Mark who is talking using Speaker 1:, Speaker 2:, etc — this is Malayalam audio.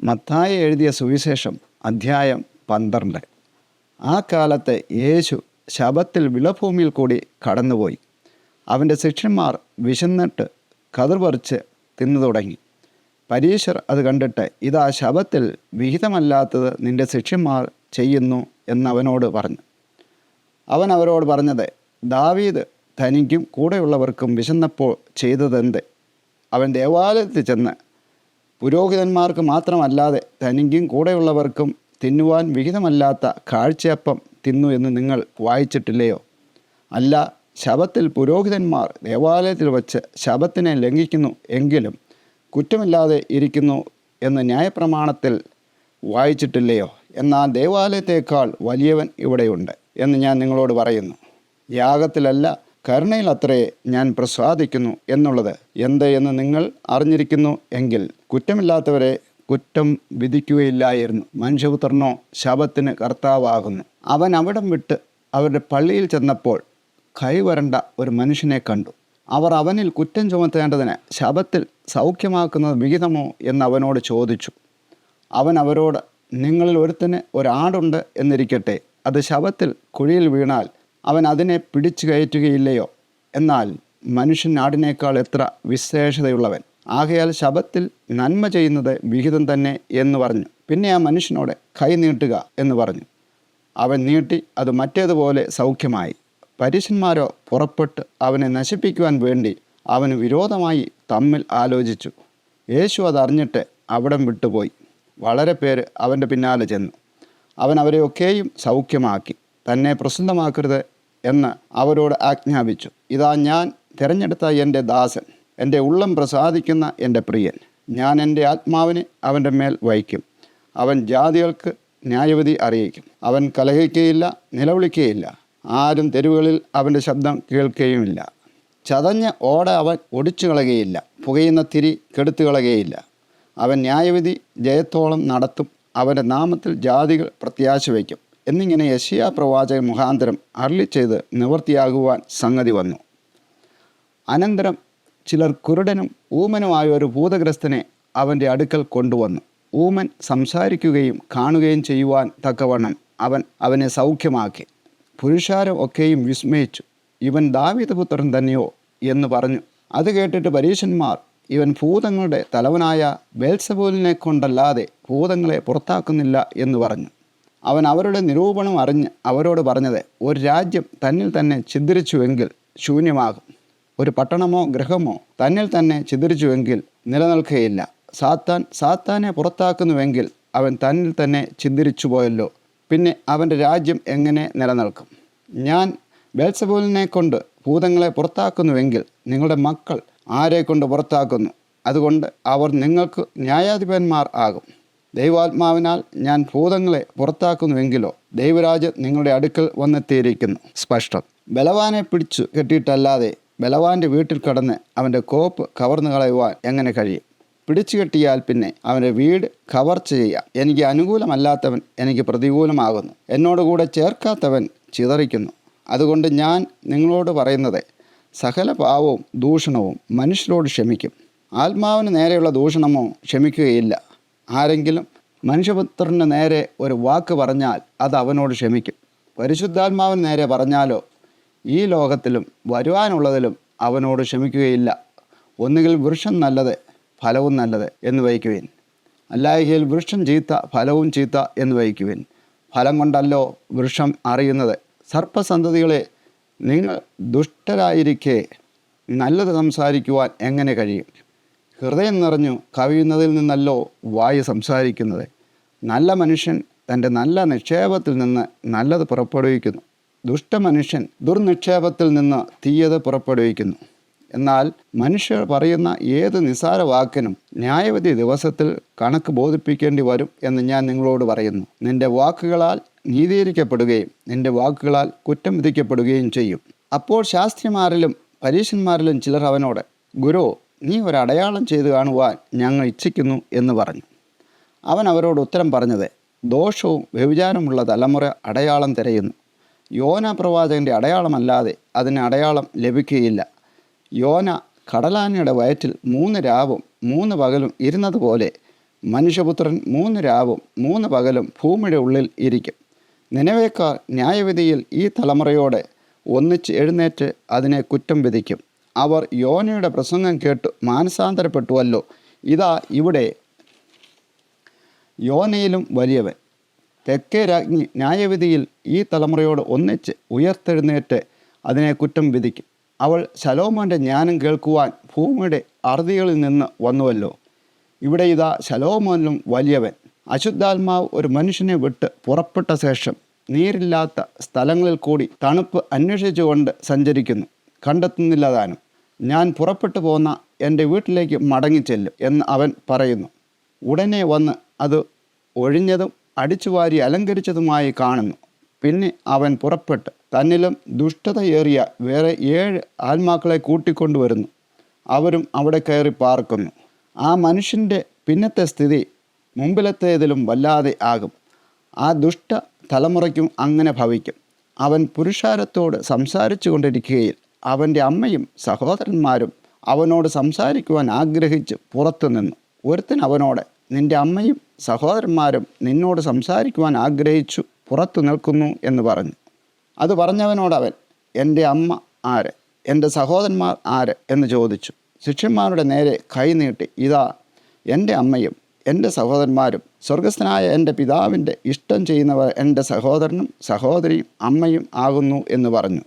Speaker 1: മത്തായി എഴുതിയ സുവിശേഷം അധ്യായം 12. ആ കാലത്ത് യേശു ശബ്ബത്തിൽ വിളഭൂമിയിൽ കൂടി കടന്നുപോയി. അവൻ്റെ ശിഷ്യന്മാർ വിശന്നിട്ട് കതിർ പറിച്ച് തിന്നു തുടങ്ങി. പരീശർ അത് കണ്ടിട്ട്, ഇതാ ശബ്ബത്തിൽ വിഹിതമല്ലാത്തത് നിന്റെ ശിഷ്യന്മാർ ചെയ്യുന്നു എന്നവനോട് പറഞ്ഞു. അവൻ അവരോട് പറഞ്ഞത്, ദാവീദ് തനിക്കും കൂടെയുള്ളവർക്കും വിശന്നപ്പോൾ ചെയ്തതെന്ത്? അവൻ ദേവാലയത്തിൽ ചെന്ന് പുരോഹിതന്മാർക്ക് മാത്രമല്ലാതെ തനിക്കും കൂടെയുള്ളവർക്കും തിന്നുവാൻ വിഹിതമല്ലാത്ത കാഴ്ചയപ്പം തിന്നു എന്ന് നിങ്ങൾ വായിച്ചിട്ടില്ലയോ? അല്ല, ശബ്ബത്തിൽ പുരോഹിതന്മാർ ദേവാലയത്തിൽ വച്ച് ശബ്ബത്തിനെ ലംഘിക്കുന്നു എങ്കിലും കുറ്റമില്ലാതെ ഇരിക്കുന്നു എന്ന് ന്യായപ്രമാണത്തിൽ വായിച്ചിട്ടില്ലയോ? എന്നാൽ ദേവാലയത്തേക്കാൾ വലിയവൻ ഇവിടെയുണ്ട് എന്ന് ഞാൻ നിങ്ങളോട് പറയുന്നു. യാഗത്തിലല്ല, കരുണയിലത്രേ ഞാൻ പ്രസാദിക്കുന്നു എന്നുള്ളത് എന്ത് എന്ന് നിങ്ങൾ അറിഞ്ഞിരിക്കുന്നു എങ്കിൽ കുറ്റമില്ലാത്തവരെ കുറ്റം വിധിക്കുകയില്ലായിരുന്നു. മനുഷ്യപുത്രനോ ശബ്ബത്തിന് കർത്താവാകുന്നു. അവൻ അവിടം വിട്ട് അവരുടെ പള്ളിയിൽ ചെന്നപ്പോൾ കൈവരണ്ട ഒരു മനുഷ്യനെ കണ്ടു. അവർ അവനിൽ കുറ്റം ചുമത്തേണ്ടതിന് ശബ്ബത്തിൽ സൗഖ്യമാക്കുന്നത് വിഹിതമോ എന്ന് അവനോട് ചോദിച്ചു. അവൻ അവരോട്, നിങ്ങളിൽ ഒരുത്തന് ഒരാടുണ്ട് എന്നിരിക്കട്ടെ, അത് ശബ്ബത്തിൽ കുഴിയിൽ വീണാൽ അവൻ അതിനെ പിടിച്ചു കയറ്റുകയില്ലയോ? എന്നാൽ മനുഷ്യൻ ആടിനേക്കാൾ എത്ര വിശേഷതയുള്ളവൻ! ആകയാൽ ശബ്ബത്തിൽ നന്മ ചെയ്യുന്നത് വിഹിതം തന്നെ എന്ന് പറഞ്ഞു. പിന്നെ ആ മനുഷ്യനോട് കൈ നീട്ടുക എന്ന് പറഞ്ഞു. അവൻ നീട്ടി, അത് മറ്റേതുപോലെ സൗഖ്യമായി. പരീശന്മാരോ പുറപ്പെട്ട് അവനെ നശിപ്പിക്കുവാൻ വേണ്ടി അവന് വിരോധമായി തമ്മിൽ ആലോചിച്ചു. യേശു അതറിഞ്ഞിട്ട് അവിടം വിട്ടുപോയി. വളരെ പേര് അവൻ്റെ പിന്നാലെ ചെന്നു. അവൻ അവരെയൊക്കെയും സൗഖ്യമാക്കി. തന്നെ പ്രസിദ്ധമാക്കരുത് എന്ന് അവരോട് ആജ്ഞാപിച്ചു. ഇതാ ഞാൻ തിരഞ്ഞെടുത്ത എൻ്റെ ദാസൻ, എൻ്റെ ഉള്ളം പ്രസാദിക്കുന്ന എൻ്റെ പ്രിയൻ. ഞാൻ എൻ്റെ ആത്മാവിനെ അവൻ്റെ മേൽ വയ്ക്കും. അവൻ ജാതികൾക്ക് ന്യായവിധി അറിയിക്കും. അവൻ കലഹിക്കുകയില്ല, നിലവിളിക്കുകയില്ല. ആരും തെരുവുകളിൽ അവൻ്റെ ശബ്ദം കേൾക്കുകയുമില്ല. ചതഞ്ഞ ഓട അവൻ ഒടിച്ചു കളയുകയില്ല, പുകയുന്ന തിരി കെടുത്തു കളയുകയില്ല. അവൻ ന്യായവിധി ജയത്തോളം നടത്തും. അവൻ്റെ നാമത്തിൽ ജാതികൾ പ്രത്യാശ വയ്ക്കും എന്നിങ്ങനെ യെശയ്യാ പ്രവാചകൻ മുഖാന്തരം അരുളിച്ചെയ്ത് നിവൃത്തിയാകുവാൻ സംഗതി വന്നു. അനന്തരം ചിലർ കുരുടനും ഊമനുമായ ഒരു ഭൂതഗ്രസ്തനെ അവൻ്റെ അടുക്കൽ കൊണ്ടുവന്നു. ഊമൻ സംസാരിക്കുകയും കാണുകയും ചെയ്യുവാൻ തക്കവണ്ണം അവൻ അവനെ സൗഖ്യമാക്കി. പുരുഷാരം ഒക്കെയും വിസ്മയിച്ചു. ഇവൻ ദാവീദ് പുത്രൻ തന്നെയോ എന്ന് പറഞ്ഞു. അത് കേട്ടിട്ട് പരീശന്മാർ, ഇവൻ ഭൂതങ്ങളുടെ തലവനായ ബേൽസെബൂലിനെ കൊണ്ടല്ലാതെ ഭൂതങ്ങളെ പുറത്താക്കുന്നില്ല എന്ന് പറഞ്ഞു. അവൻ അവരുടെ നിരൂപണം അറിഞ്ഞ് അവരോട് പറഞ്ഞത്, ഒരു രാജ്യം തന്നിൽ തന്നെ ഛിദ്രിച്ചുവെങ്കിൽ ശൂന്യമാകും. ഒരു പട്ടണമോ ഗൃഹമോ തന്നിൽ തന്നെ ഛിദ്രിച്ചുവെങ്കിൽ നിലനിൽക്കുകയില്ല. സാത്താനെ പുറത്താക്കുന്നുവെങ്കിൽ അവൻ തന്നിൽ തന്നെ ഛിദ്രിച്ചു പോയല്ലോ. പിന്നെ അവൻ്റെ രാജ്യം എങ്ങനെ നിലനിൽക്കും? ഞാൻ ബേൽസെബൂലിനെ കൊണ്ട് ഭൂതങ്ങളെ പുറത്താക്കുന്നുവെങ്കിൽ നിങ്ങളുടെ മക്കൾ ആരെ കൊണ്ട് പുറത്താക്കുന്നു? അതുകൊണ്ട് അവർ നിങ്ങൾക്ക് ന്യായാധിപന്മാർ ആകും. ദൈവാത്മാവിനാൽ ഞാൻ ഭൂതങ്ങളെ പുറത്താക്കുന്നുവെങ്കിലോ ദൈവരാജ്യം നിങ്ങളുടെ അടുക്കൽ വന്നെത്തിയിരിക്കുന്നു. സ്പഷ്ടം. ബലവാനെ പിടിച്ചു കെട്ടിയിട്ടല്ലാതെ ബലവാൻ്റെ വീട്ടിൽ കടന്ന് അവൻ്റെ കോപ്പ് കവർന്നു കളയുവാൻ എങ്ങനെ കഴിയും? പിടിച്ചു കെട്ടിയാൽ പിന്നെ അവൻ്റെ വീട് കവർച്ച ചെയ്യാം. എനിക്ക് അനുകൂലമല്ലാത്തവൻ എനിക്ക് പ്രതികൂലമാകുന്നു. എന്നോടുകൂടെ ചേർക്കാത്തവൻ ചിതറിക്കുന്നു. അതുകൊണ്ട് ഞാൻ നിങ്ങളോട് പറയുന്നത്, സകല പാവവും ദൂഷണവും മനുഷ്യരോട് ക്ഷമിക്കും, ആത്മാവിന് നേരെയുള്ള ദൂഷണമോ ക്ഷമിക്കുകയില്ല. ആരെങ്കിലും മനുഷ്യപുത്രന് നേരെ ഒരു വാക്ക് പറഞ്ഞാൽ അത് അവനോട് ക്ഷമിക്കും. പരിശുദ്ധാത്മാവിന് നേരെ പറഞ്ഞാലോ ഈ ലോകത്തിലും വരുവാനുള്ളതിലും അവനോട് ക്ഷമിക്കുകയില്ല. ഒന്നുകിൽ വൃക്ഷം നല്ലത്, ഫലവും നല്ലത് എന്ന് വയ്ക്കുവിൻ, അല്ലായെങ്കിൽ വൃക്ഷം ചീത്ത, ഫലവും ചീത്ത എന്ന് വയ്ക്കുവിൻ. ഫലം കൊണ്ടല്ലോ വൃക്ഷം അറിയുന്നത്. സർപ്പസന്തതികളെ, നിങ്ങൾ ദുഷ്ടരായിരിക്കെ നല്ലത് സംസാരിക്കുവാൻ എങ്ങനെ കഴിയും? ഹൃദയം നിറഞ്ഞു കവിയുന്നതിൽ നിന്നല്ലോ വായു സംസാരിക്കുന്നത്. നല്ല മനുഷ്യൻ തൻ്റെ നല്ല നിക്ഷേപത്തിൽ നിന്ന് നല്ലത് പുറപ്പെടുവിക്കുന്നു. ദുഷ്ടമനുഷ്യൻ ദുർനിക്ഷേപത്തിൽ നിന്ന് തീയത് പുറപ്പെടുവിക്കുന്നു. എന്നാൽ മനുഷ്യർ പറയുന്ന ഏത് നിസ്സാര വാക്കിനും ന്യായവിധി ദിവസത്തിൽ കണക്ക് ബോധിപ്പിക്കേണ്ടി വരും എന്ന് ഞാൻ നിങ്ങളോട് പറയുന്നു. നിന്റെ വാക്കുകളാൽ നീതീകരിക്കപ്പെടുകയും നിന്റെ വാക്കുകളാൽ കുറ്റം വിധിക്കപ്പെടുകയും ചെയ്യും. അപ്പോൾ ശാസ്ത്രിമാരിലും പരീശന്മാരിലും ചിലർ അവനോട്, ഗുരു, നീ ഒരടയാളം ചെയ്തു കാണുവാൻ ഞങ്ങൾ ഇച്ഛിക്കുന്നു എന്ന് പറഞ്ഞു. അവൻ അവരോട് ഉത്തരം പറഞ്ഞത്, ദോഷവും വ്യഭിചാരമുള്ള തലമുറ അടയാളം തിരയുന്നു. യോന പ്രവാചകൻ്റെ അടയാളമല്ലാതെ അതിന് അടയാളം ലഭിക്കുകയില്ല. യോന കടലാനയുടെ വയറ്റിൽ 3 രാവും 3 പകലും ഇരുന്നതുപോലെ മനുഷ്യപുത്രൻ 3 രാവും 3 പകലും ഭൂമിയുടെ ഉള്ളിൽ ഇരിക്കും. നിനവേക്കാർ ന്യായവിധിയിൽ ഈ തലമുറയോടെ ഒന്നിച്ച് എഴുന്നേറ്റ് അതിനെ കുറ്റം വിധിക്കും. അവർ യോനയുടെ പ്രസംഗം കേട്ടു മാനസാന്തരപ്പെട്ടുവല്ലോ. ഇതാ ഇവിടെ യോനയിലും വലിയവൻ. തെക്കേ രാജ്ഞി ന്യായവിധിയിൽ ഈ തലമുറയോട് ഒന്നിച്ച് ഉയർത്തെഴുന്നേറ്റ് അതിനെ കുറ്റം വിധിക്കും. അവൾ ശലോമോൻ്റെ ജ്ഞാനം കേൾക്കുവാൻ ഭൂമിയുടെ അറുതികളിൽ നിന്ന് വന്നുവല്ലോ. ഇവിടെ ഇതാ ശലോമോനിലും വലിയവൻ. അശുദ്ധാത്മാവ് ഒരു മനുഷ്യനെ വിട്ട് പുറപ്പെട്ട ശേഷം നീരില്ലാത്ത സ്ഥലങ്ങളിൽ കൂടി തണുപ്പ് അന്വേഷിച്ചുകൊണ്ട് സഞ്ചരിക്കുന്നു, കണ്ടെത്തുന്നില്ല താനും. ഞാൻ പുറപ്പെട്ടു പോന്ന എൻ്റെ വീട്ടിലേക്ക് മടങ്ങിച്ചെല്ലും എന്ന് അവൻ പറയുന്നു. ഉടനെ വന്ന് അത് ഒഴിഞ്ഞതും അടിച്ചുവാരി അലങ്കരിച്ചതുമായി കാണുന്നു. പിന്നെ അവൻ പുറപ്പെട്ട് തന്നിലും ദുഷ്ടതയേറിയ വേറെ 7 ആത്മാക്കളെ കൂട്ടിക്കൊണ്ടുവരുന്നു. അവരും അവിടെ കയറി പാർക്കുന്നു. ആ മനുഷ്യൻ്റെ പിന്നത്തെ സ്ഥിതി മുമ്പിലത്തേതിലും വല്ലാതെ ആകും. ആ ദുഷ്ട തലമുറയ്ക്കും അങ്ങനെ ഭവിക്കും. അവൻ പുരുഷാരത്തോട് സംസാരിച്ചു കൊണ്ടിരിക്കുകയിൽ അവൻ്റെ അമ്മയും സഹോദരന്മാരും അവനോട് സംസാരിക്കുവാൻ ആഗ്രഹിച്ച് പുറത്തു നിന്നു. ഒരുത്തൻ അവനോട്, നിൻ്റെ അമ്മയും സഹോദരന്മാരും നിന്നോട് സംസാരിക്കുവാൻ ആഗ്രഹിച്ചു പുറത്തു നിൽക്കുന്നു എന്ന് പറഞ്ഞു. അത് പറഞ്ഞവനോടവൻ, എൻ്റെ അമ്മ ആര്, എൻ്റെ സഹോദരന്മാർ ആര് എന്ന് ചോദിച്ചു. ശിഷ്യന്മാരുടെ നേരെ കൈ നീട്ടി, ഇതാ എൻ്റെ അമ്മയും എൻ്റെ സഹോദരന്മാരും, സ്വർഗസ്ഥനായ എൻ്റെ പിതാവിൻ്റെ ഇഷ്ടം ചെയ്യുന്നവർ എൻ്റെ സഹോദരനും സഹോദരിയും അമ്മയും ആകുന്നു എന്ന് പറഞ്ഞു.